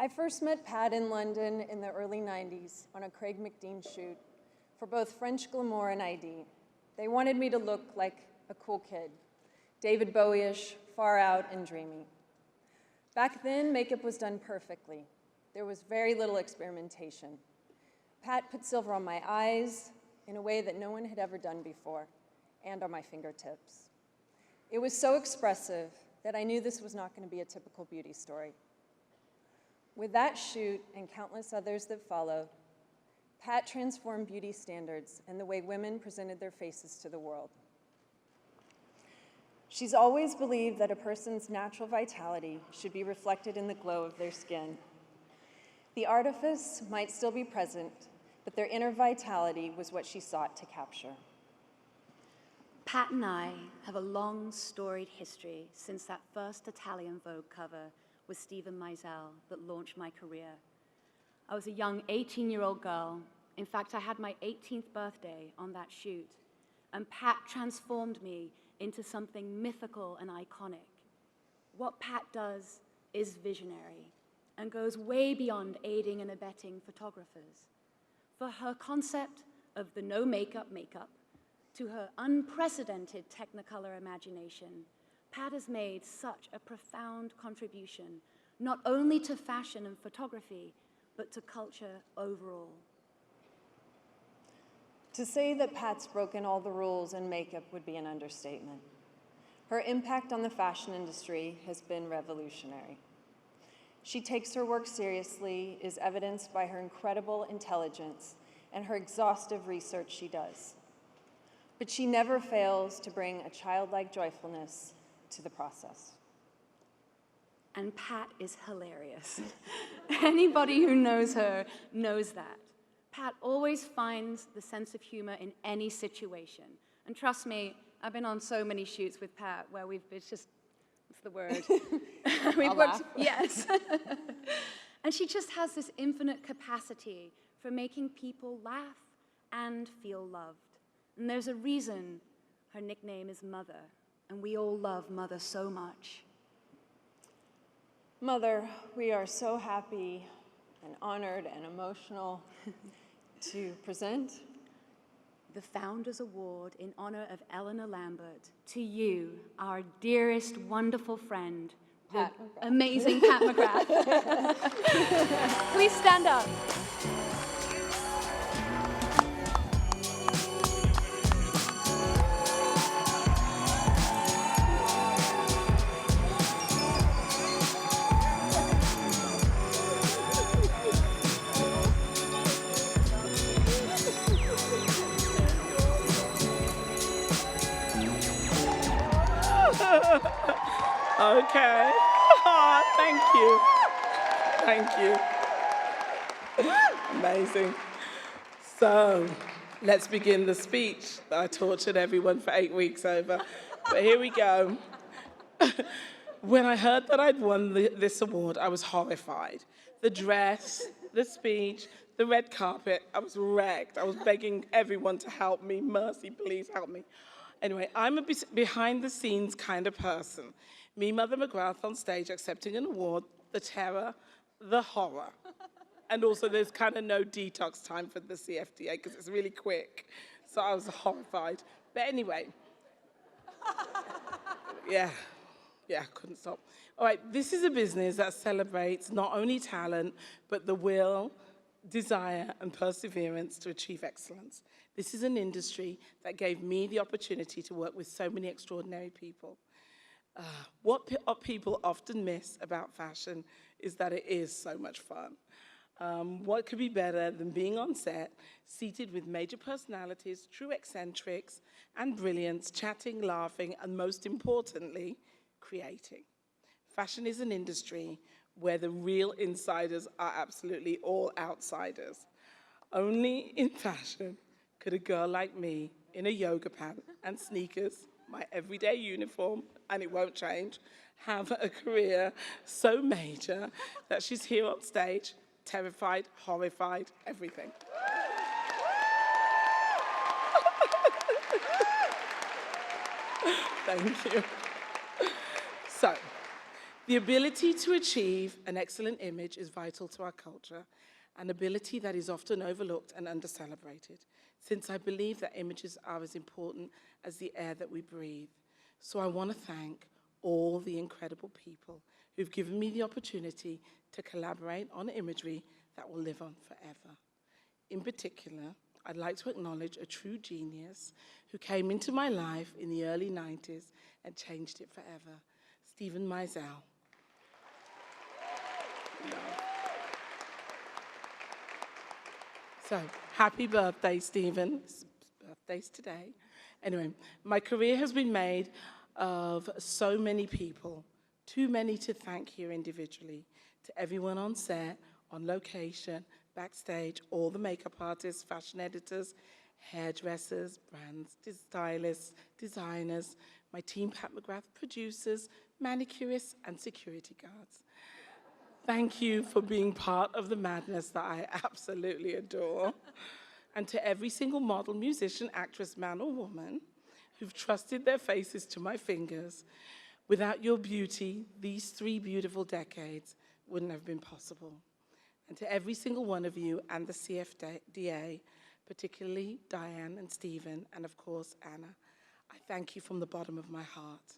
I first met Pat in London in the early 90s on a Craig McDean shoot for both French Glamour and ID. They wanted me to look like a cool kid, David Bowie-ish, far out and dreamy. Back then, makeup was done perfectly. There was very little experimentation. Pat put silver on my eyes in a way that no one had ever done before, and on my fingertips. It was so expressive that I knew this was not going to be a typical beauty story. With that shoot and countless others that followed, Pat transformed beauty standards and the way women presented their faces to the world. She's always believed that a person's natural vitality should be reflected in the glow of their skin. The artifice might still be present, but their inner vitality was what she sought to capture. Pat and I have a long, storied history since that first Italian Vogue cover with Stephen Meisel that launched my career. I was a young 18-year-old girl. In fact, I had my 18th birthday on that shoot, and Pat transformed me into something mythical and iconic. What Pat does is visionary and goes way beyond aiding and abetting photographers. For her concept of the no makeup makeup to her unprecedented Technicolor imagination, Pat has made such a profound contribution, not only to fashion and photography, but to culture overall. To say that Pat's broken all the rules in makeup would be an understatement. Her impact on the fashion industry has been revolutionary. She takes her work seriously, is evidenced by her incredible intelligence and her exhaustive research she does. But she never fails to bring a childlike joyfulness to the process. And Pat is hilarious. Anybody who knows her knows that. Pat always finds the sense of humor in any situation. And trust me, I've been on so many shoots with Pat where it's just, what's the word? I'll laugh. Yes. And she just has this infinite capacity for making people laugh and feel loved. And there's a reason her nickname is Mother, and we all love Mother so much. Mother, we are so happy and honored and emotional to present the Founders Award in honor of Eleanor Lambert to you, our dearest, wonderful friend, the amazing Pat McGrath. Please stand up. Okay. Oh, thank you. Thank you. Amazing. So, let's begin the speech that I tortured everyone for 8 weeks over. But here we go. When I heard that I'd won this award, I was horrified. The dress, the speech, the red carpet, I was wrecked. I was begging everyone to help me. Mercy, please help me. Anyway, I'm a behind-the-scenes kind of person. Me, Mother McGrath, on stage accepting an award, the terror, the horror. And also there's kind of no detox time for the CFDA because it's really quick. So I was horrified. But anyway, yeah, couldn't stop. All right, this is a business that celebrates not only talent, but the will, desire, and perseverance to achieve excellence. This is an industry that gave me the opportunity to work with so many extraordinary people. What people often miss about fashion is that it is so much fun. What could be better than being on set, seated with major personalities, true eccentrics, and brilliance, chatting, laughing, and most importantly, creating. Fashion is an industry where the real insiders are absolutely all outsiders. Only in fashion could a girl like me, in a yoga pant and sneakers, my everyday uniform, and it won't change, have a career so major that she's here on stage, terrified, horrified, everything. Thank you. So, The ability to achieve an excellent image is vital to our culture, an ability that is often overlooked and under-celebrated, since I believe that images are as important as the air that we breathe. So I want to thank all the incredible people who've given me the opportunity to collaborate on imagery that will live on forever. In particular, I'd like to acknowledge a true genius who came into my life in the early 90s and changed it forever, Stephen Meisel. So, happy birthday, Stephen. Birthday's today. Anyway, my career has been made of so many people, too many to thank here individually, to everyone on set, on location, backstage, all the makeup artists, fashion editors, hairdressers, brands, stylists, designers, my team Pat McGrath producers, manicurists, and security guards. Thank you for being part of the madness that I absolutely adore. And to every single model, musician, actress, man or woman who've trusted their faces to my fingers, without your beauty, these 3 beautiful decades wouldn't have been possible. And to every single one of you and the CFDA, particularly Diane and Stephen, and of course, Anna, I thank you from the bottom of my heart.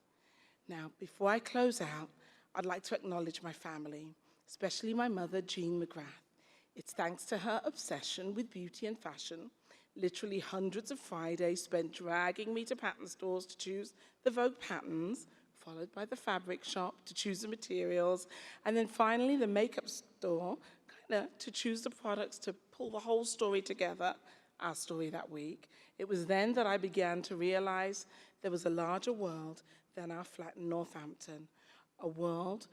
Now, before I close out, I'd like to acknowledge my family, especially my mother, Jean McGrath. It's thanks to her obsession with beauty and fashion, literally hundreds of Fridays spent dragging me to pattern stores to choose the Vogue patterns, followed by the fabric shop to choose the materials, and then finally the makeup store to choose the products to pull the whole story together, our story that week. It was then that I began to realize there was a larger world than our flat in Northampton, a world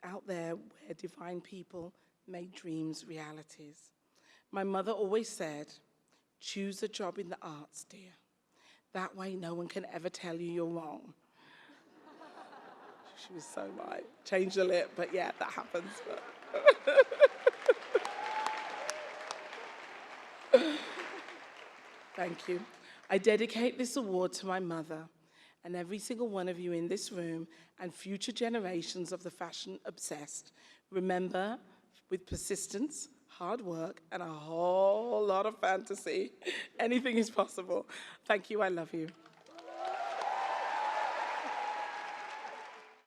out there where divine people made dreams realities. My mother always said, choose a job in the arts, dear. That way no one can ever tell you you're wrong. She was so right. Change the lip, but yeah, that happens. Thank you. I dedicate this award to my mother and every single one of you in this room and future generations of the fashion obsessed. Remember, with persistence, hard work, and a whole lot of fantasy, anything is possible. Thank you, I love you.